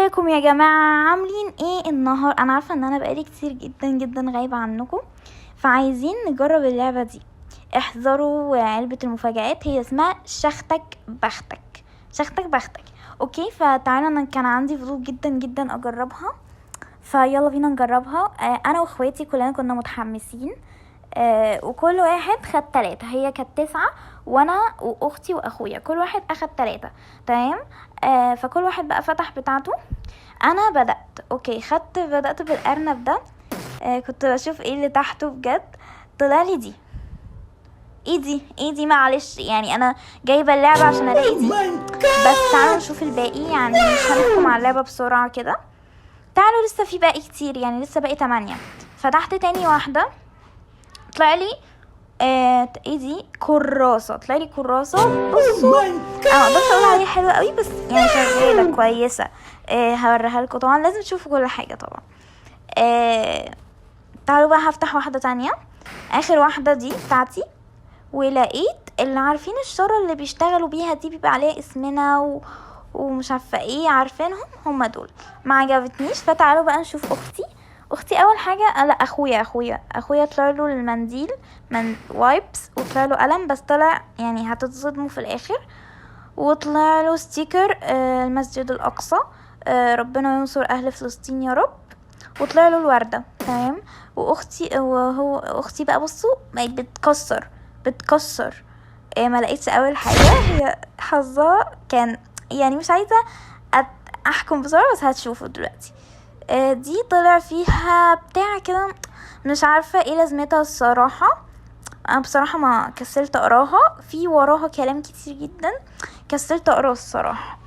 ازيكم يا جماعة؟ عاملين ايه النهار؟ انا عارفة ان انا بقالي كتير جدا جدا غايبة عنكم، فعايزين نجرب اللعبة دي. احذروا علبة المفاجآت، هي اسمها شختك بختك. شختك بختك. اوكي، فتعالوا، انا كان عندي فضول جدا جدا اجربها، فيلا بينا نجربها. انا واخواتي كلنا كنا متحمسين. وكل واحد خد 3، هي كانت 9 وانا واختي واخويا، كل واحد اخد 3. تمام. فكل واحد بقى فتح بتاعته. انا بدأت. اوكي، بدأت بالارنب ده. كنت بشوف ايه اللي تحته بجد. طلع لي دي. ايه دي معلش، يعني انا جايبه اللعبه عشان الاقي دي. بس تعالوا نشوف الباقي، يعني مش هنحكم على اللعبه بسرعه كده. تعالوا، لسه في باقي كتير، يعني لسه باقي 8. فتحت تاني واحده، طلع لي ايه دي؟ كراسه. طلع لي كراسه. بصوا، انا ما اقدرش اقول عليها حلوه قوي، بس يعني شغاله كويسه. هوريها لكم. طبعا لازم تشوفوا كل حاجه طبعا. تعالوا بقى، هفتح واحده تانية. اخر واحده دي بتاعتي، ولقيت اللي عارفين الشارة اللي بيشتغلوا بيها دي، بيبقى عليها اسمنا ومش عارفه ايه، عارفينهم هم دول. ما عجبتنيش. فتعالوا بقى نشوف اختي اول حاجه. لا، اخويا طلع له المنديل من وايبس، وطلع له قلم، بس طلع يعني هتتصدموا في الاخر. وطلع له ستيكر المسجد الاقصى، ربنا ينصر اهل فلسطين يا رب. وطلع له الورده. تمام. اختي بقى، بصوا، بقت بتكسر. ما لقيتش اول حاجه. هي حظها كان، يعني مش عايزه احكم بسرعه، بس هتشوفوا دلوقتي. دي طلع فيها بتاع كده، مش عارفه ايه لازمتها الصراحه. انا بصراحه ما كسلت اقراها، في وراها كلام كتير جدا، كسلت اقراه الصراحه.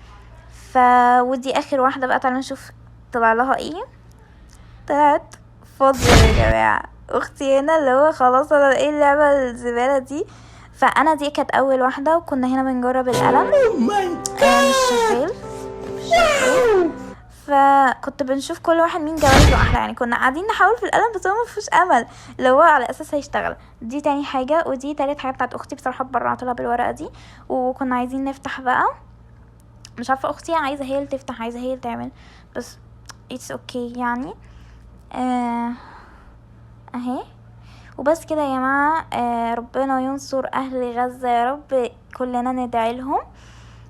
ودي اخر واحده بقى. تعالوا نشوف طلع لها ايه. طلعت فاضيه يا جماعه. اختي هنا اللي هو خلاص، انا ايه اللعبه الزباله دي. فانا دي كانت اول واحده، وكنا هنا بنجرب القلم. مش شغال. فكنت بنشوف كل واحد مين جوازه احلى، يعني كنا قاعدين نحاول في القلم، بس هو مفيهوش امل، اللي هو على اساس هيشتغل. دي تاني حاجه. ودي تالت حاجه بتاعت اختي، بصراحه اتبرعت لها بالورقه دي. وكنا عايزين نفتح بقى. مش عارفه، اختي عايزه هي اللي تفتح، عايزه هي اللي تعمل، بس اتس اوكي يعني. اهي. وبس كده يا جماعه. ربنا ينصر اهل غزه يا رب، كلنا ندعي لهم،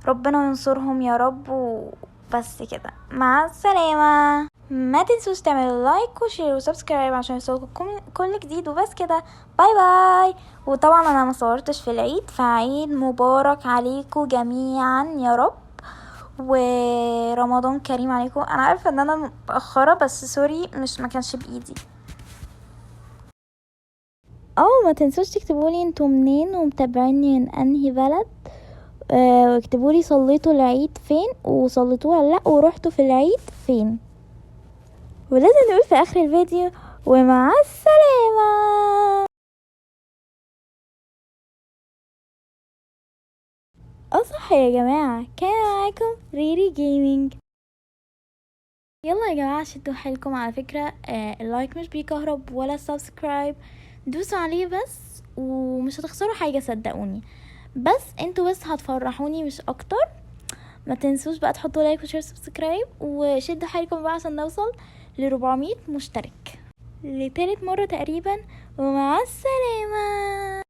ربنا ينصرهم يا رب. وبس كده، مع السلامة. ما تنسوش تعملوا لايك وشير وسبسكرايب عشان يوصلكم كل جديد. وبس كده، باي باي. وطبعا انا ما صورتش في العيد، فعيد مبارك عليكم جميعا يا رب، ورمضان كريم عليكم. انا عارفه ان انا متاخره، بس سوري، ما كانش بايدي. ما تنسوش تكتبولي انتوا منين ومتابعيني من انهي بلد. واكتبوا لي صليتوا العيد فين، وصليتوه ولا لا، ورحتوا في العيد فين. ولازم نقول في اخر الفيديو ومع السلامة. صح يا جماعة، كان معاكم ريري جيمنج. يلا يا جماعة، شدوا حيلكم. على فكرة اللايك مش بيكهرب ولا السبسكرايب، دوسوا عليه بس، ومش هتخسروا حاجة صدقوني. بس انتوا بس هتفرحوني مش اكتر. ما تنسوش بقى تحطوا لايك وشير سبسكرايب، وشدوا حيلكم بقى عشان نوصل ل400 مشترك لتالت مرة تقريبا. ومع السلامة.